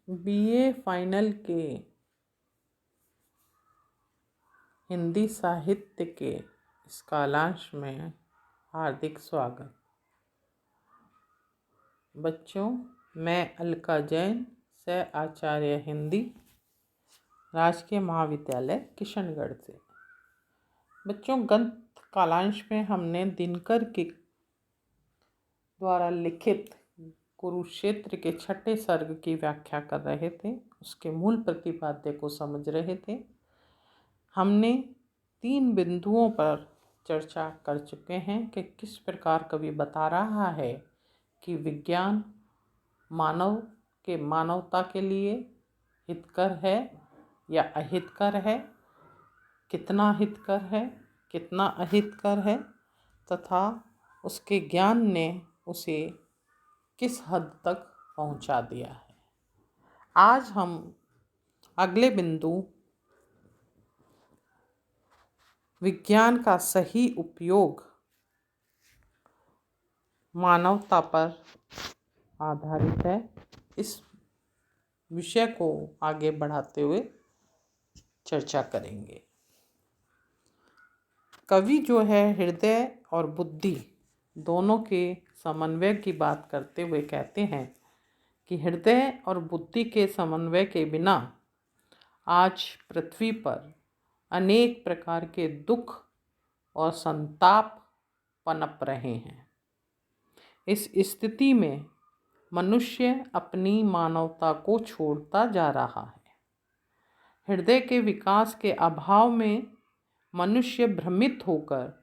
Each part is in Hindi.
बीए फाइनल के हिंदी साहित्य के इस कालांश में हार्दिक स्वागत। बच्चों, मैं अलका जैन, सह आचार्य हिंदी, राजकीय महाविद्यालय किशनगढ़ से। बच्चों, गत कालांश में हमने दिनकर के द्वारा लिखित कुरुक्षेत्र के 6ठे सर्ग की व्याख्या कर रहे थे, उसके मूल प्रतिपाद्य को समझ रहे थे। हमने 3 बिंदुओं पर चर्चा कर चुके हैं कि किस प्रकार कवि बता रहा है कि विज्ञान मानवता के लिए हितकर है या अहितकर है, कितना हितकर है, कितना अहितकर है, तथा उसके ज्ञान ने उसे किस हद तक पहुंचा दिया है। आज हम अगले बिंदु विज्ञान का सही उपयोग मानवता पर आधारित है, इस विषय को आगे बढ़ाते हुए चर्चा करेंगे। कवि जो है हृदय और बुद्धि दोनों के समन्वय की बात करते हुए कहते हैं कि हृदय और बुद्धि के समन्वय के बिना आज पृथ्वी पर अनेक प्रकार के दुख और संताप पनप रहे हैं। इस स्थिति में मनुष्य अपनी मानवता को छोड़ता जा रहा है। हृदय के विकास के अभाव में मनुष्य भ्रमित होकर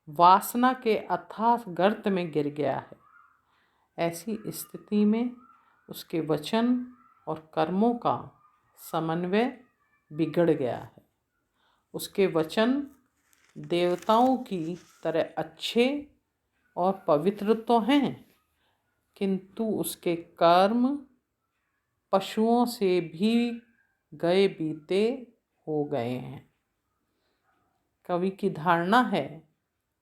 वासना के अथाह गर्त में गिर गया है। ऐसी स्थिति में उसके वचन और कर्मों का समन्वय बिगड़ गया है। उसके वचन देवताओं की तरह अच्छे और पवित्र तो हैं, किंतु उसके कर्म पशुओं से भी गए बीते हो गए हैं। कवि की धारणा है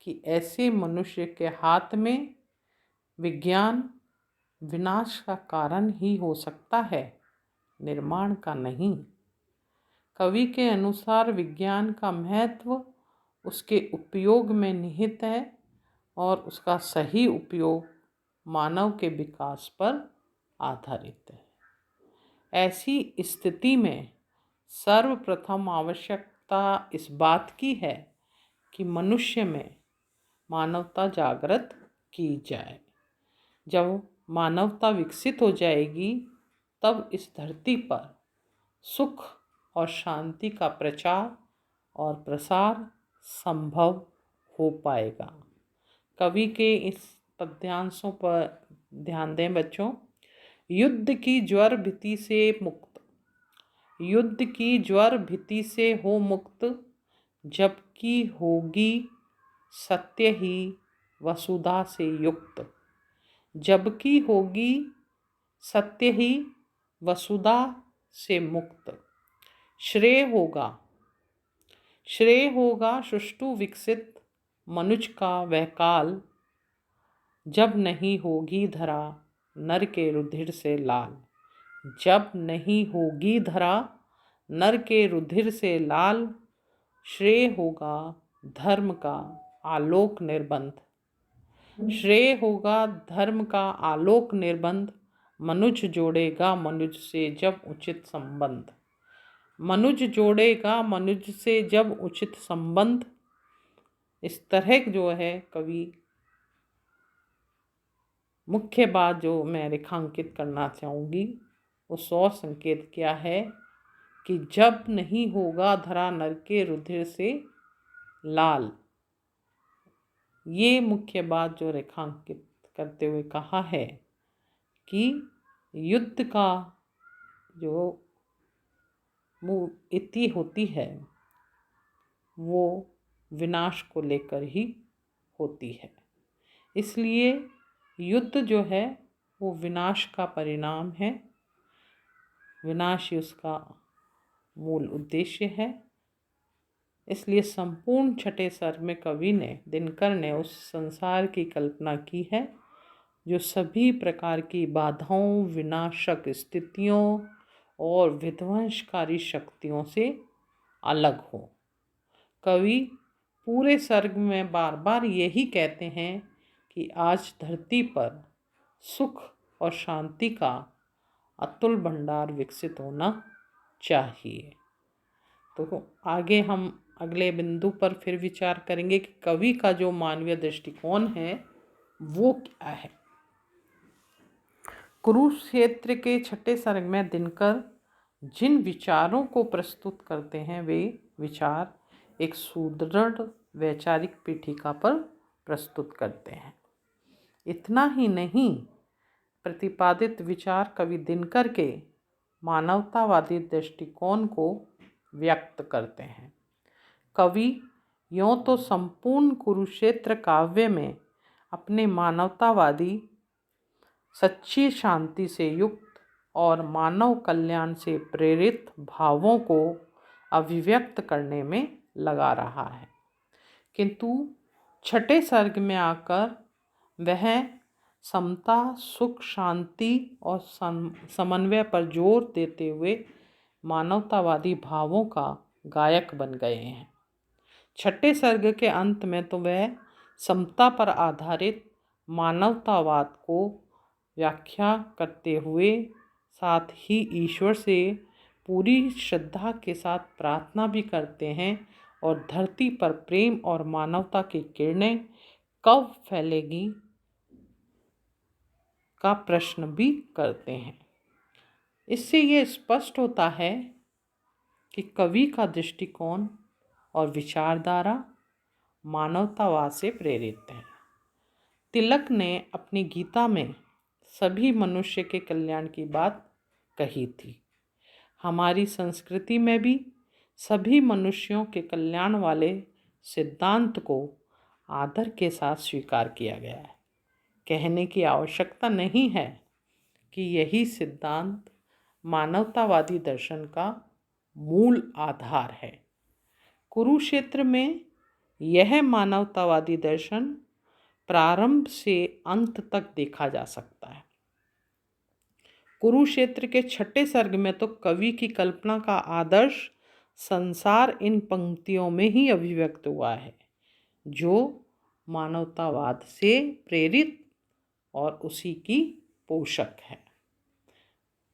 कि ऐसे मनुष्य के हाथ में विज्ञान विनाश का कारण ही हो सकता है, निर्माण का नहीं। कवि के अनुसार विज्ञान का महत्व उसके उपयोग में निहित है और उसका सही उपयोग मानव के विकास पर आधारित है। ऐसी स्थिति में सर्वप्रथम आवश्यकता इस बात की है कि मनुष्य में मानवता जागृत की जाए। जब मानवता विकसित हो जाएगी, तब इस धरती पर सुख और शांति का प्रचार और प्रसार संभव हो पाएगा। कवि के इस पद्यांशों पर ध्यान दें बच्चों। युद्ध की ज्वर भीति से मुक्त, युद्ध की ज्वर भीति से हो मुक्त, जबकि होगी सत्य ही वसुधा से युक्त, जबकि होगी सत्य ही वसुधा से मुक्त। श्रेय होगा सुष्ठु विकसित मनुज का वह काल, जब नहीं होगी धरा नर के रुधिर से लाल, जब नहीं होगी धरा नर के रुधिर से लाल। श्रेय होगा धर्म का आलोक निर्बंध, श्रेय होगा धर्म का आलोक निर्बंध, मनुज जोड़ेगा मनुज से जब उचित संबंध, मनुज जोड़ेगा मनुज से जब उचित संबंध। इस तरह जो है कवि मुख्य बात जो मैं रेखांकित करना चाहूँगी, उस और संकेत क्या है कि जब नहीं होगा धरा नर के रुधिर से लाल। ये मुख्य बात जो रेखांकित करते हुए कहा है कि युद्ध का जो इति होती है वो विनाश को लेकर ही होती है। इसलिए युद्ध जो है वो विनाश का परिणाम है, विनाश ही उसका मूल उद्देश्य है। इसलिए संपूर्ण 6ठे सर्ग में कवि ने, दिनकर ने उस संसार की कल्पना की है जो सभी प्रकार की बाधाओं, विनाशक स्थितियों और विध्वंसकारी शक्तियों से अलग हो। कवि पूरे सर्ग में बार बार यही कहते हैं कि आज धरती पर सुख और शांति का अतुल भंडार विकसित होना चाहिए। तो आगे हम अगले बिंदु पर फिर विचार करेंगे कि कवि का जो मानवीय दृष्टिकोण है वो क्या है। कुरुक्षेत्र के छठे सर्ग में दिनकर जिन विचारों को प्रस्तुत करते हैं वे विचार एक सुदृढ़ वैचारिक पीठिका पर प्रस्तुत करते हैं। इतना ही नहीं, प्रतिपादित विचार कवि दिनकर के मानवतावादी दृष्टिकोण को व्यक्त करते हैं। कवि यों तो संपूर्ण कुरुक्षेत्र काव्य में अपने मानवतावादी, सच्ची शांति से युक्त और मानव कल्याण से प्रेरित भावों को अभिव्यक्त करने में लगा रहा है, किंतु छठे सर्ग में आकर वह समता, सुख, शांति और समन्वय पर जोर देते हुए मानवतावादी भावों का गायक बन गए हैं। छठे सर्ग के अंत में तो वह समता पर आधारित मानवतावाद को व्याख्या करते हुए साथ ही ईश्वर से पूरी श्रद्धा के साथ प्रार्थना भी करते हैं और धरती पर प्रेम और मानवता की किरणें कब फैलेगी का प्रश्न भी करते हैं। इससे ये स्पष्ट होता है कि कवि का दृष्टिकोण और विचारधारा मानवतावाद से प्रेरित है। तिलक ने अपनी गीता में सभी मनुष्य के कल्याण की बात कही थी। हमारी संस्कृति में भी सभी मनुष्यों के कल्याण वाले सिद्धांत को आदर के साथ स्वीकार किया गया है। कहने की आवश्यकता नहीं है कि यही सिद्धांत मानवतावादी दर्शन का मूल आधार है। कुरुक्षेत्र में यह मानवतावादी दर्शन प्रारंभ से अंत तक देखा जा सकता है। कुरुक्षेत्र के छठे सर्ग में तो कवि की कल्पना का आदर्श संसार इन पंक्तियों में ही अभिव्यक्त हुआ है, जो मानवतावाद से प्रेरित और उसी की पोषक है।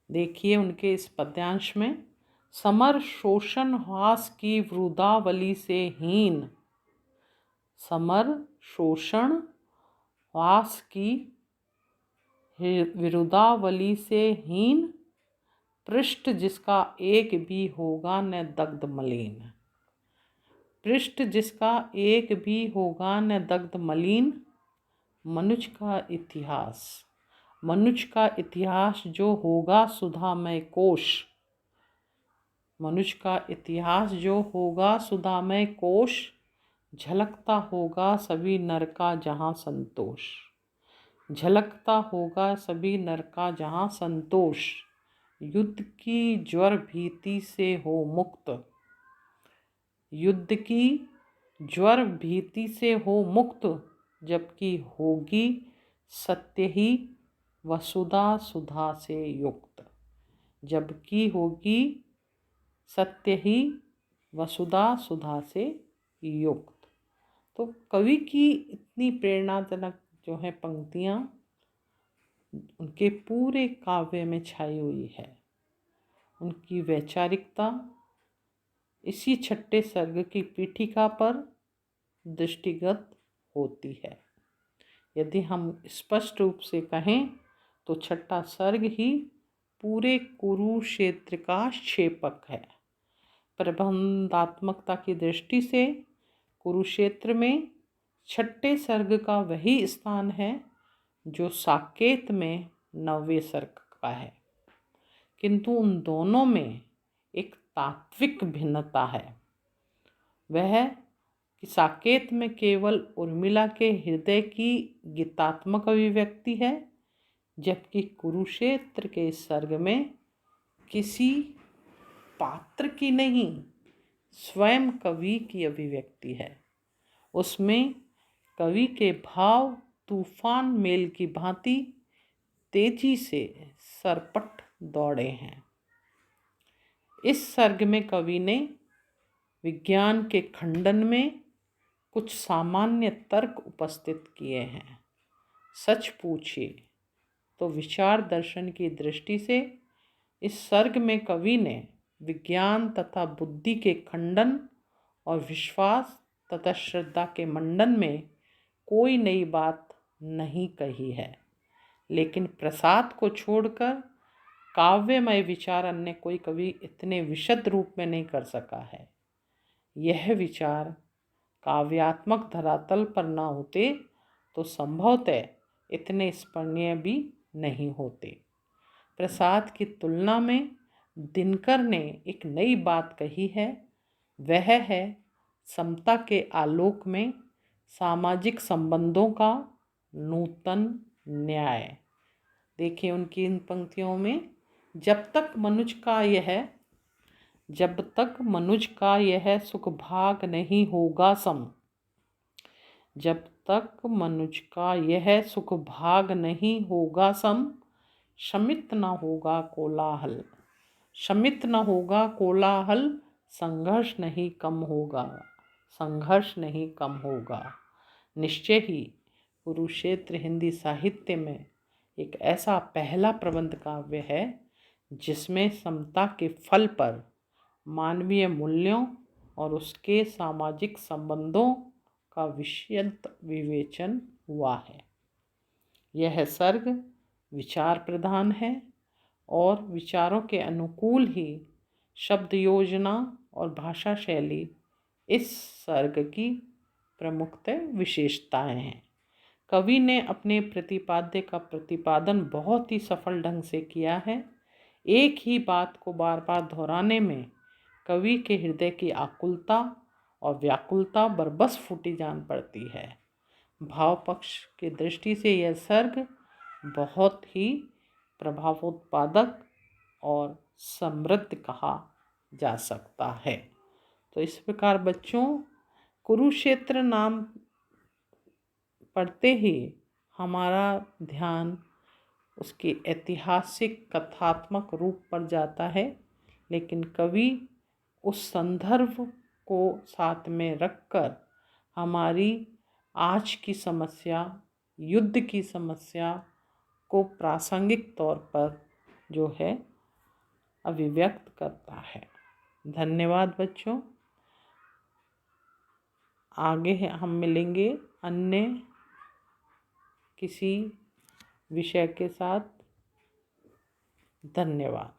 देखिए उनके इस पद्यांश में, समर शोषण हास की वृदावली से हीन, समर शोषण हास की विरुदावली से हीन, पृष्ठ जिसका एक भी होगा न दग्ध मलिन। पृष्ठ जिसका एक भी होगा न दग्ध मलिन, मनुष्य का इतिहास, मनुष्य का इतिहास जो होगा सुधामय कोश, मनुष्य का इतिहास जो होगा सुधामय कोश, झलकता होगा सभी नर का जहाँ संतोष, झलकता होगा सभी नर का जहाँ संतोष, युद्ध की ज्वर भीति से हो मुक्त, युद्ध की ज्वर भीति से हो मुक्त, जबकि होगी सत्य ही वसुधा सुधा से युक्त, जबकि होगी सत्य ही वसुधा सुधा से युक्त। तो कवि की इतनी प्रेरणाजनक जो है पंक्तियाँ उनके पूरे काव्य में छाई हुई है। उनकी वैचारिकता इसी छठे सर्ग की पीठिका पर दृष्टिगत होती है। यदि हम स्पष्ट रूप से कहें तो छठा सर्ग ही पूरे कुरुक्षेत्र का क्षेपक है। प्रबंधात्मकता की दृष्टि से कुरुक्षेत्र में छठे सर्ग का वही स्थान है जो साकेत में नौवें सर्ग का है, किंतु उन दोनों में एक तात्विक भिन्नता है। वह कि साकेत में केवल उर्मिला के हृदय की गीतात्मक अभिव्यक्ति है, जबकि कुरुक्षेत्र के सर्ग में किसी पात्र की नहीं, स्वयं कवि की अभिव्यक्ति है। उसमें कवि के भाव तूफान मेल की भांति तेजी से सरपट दौड़े हैं। इस सर्ग में कवि ने विज्ञान के खंडन में कुछ सामान्य तर्क उपस्थित किए हैं। सच पूछिए तो विचार दर्शन की दृष्टि से इस सर्ग में कवि ने विज्ञान तथा बुद्धि के खंडन और विश्वास तथा श्रद्धा के मंडन में कोई नई बात नहीं कही है, लेकिन प्रसाद को छोड़कर काव्यमय विचार अन्य कोई कवि इतने विशद रूप में नहीं कर सका है। यह विचार काव्यात्मक धरातल पर न होते तो संभवतः इतने स्मरणीय भी नहीं होते। प्रसाद की तुलना में दिनकर ने एक नई बात कही है, वह है समता के आलोक में सामाजिक संबंधों का नूतन न्याय। देखिए उनकी इन पंक्तियों में, जब तक मनुज का यह सुख भाग नहीं होगा सम, जब तक मनुज का यह सुख भाग नहीं होगा सम, शमित न होगा कोलाहल, शमित न होगा कोलाहल, संघर्ष नहीं कम होगा। निश्चय ही कुरुक्षेत्र हिंदी साहित्य में एक ऐसा पहला प्रबंध काव्य है जिसमें समता के फल पर मानवीय मूल्यों और उसके सामाजिक संबंधों का विशद विवेचन हुआ है। यह सर्ग विचार प्रधान है और विचारों के अनुकूल ही शब्द योजना और भाषा शैली इस सर्ग की प्रमुखतः विशेषताएं हैं। कवि ने अपने प्रतिपाद्य का प्रतिपादन बहुत ही सफल ढंग से किया है। एक ही बात को बार बार दोहराने में कवि के हृदय की आकुलता और व्याकुलता बरबस फूटी जान पड़ती है। भाव पक्ष की दृष्टि से यह सर्ग बहुत ही प्रभावोत्पादक और समृद्ध कहा जा सकता है। तो इस प्रकार बच्चों, कुरुक्षेत्र नाम पढ़ते ही हमारा ध्यान उसके ऐतिहासिक कथात्मक रूप पर जाता है, लेकिन कवि उस संदर्भ को साथ में रखकर हमारी आज की समस्या, युद्ध की समस्या को प्रासंगिक तौर पर जो है अभिव्यक्त करता है। धन्यवाद बच्चों। आगे हम मिलेंगे अन्य किसी विषय के साथ। धन्यवाद।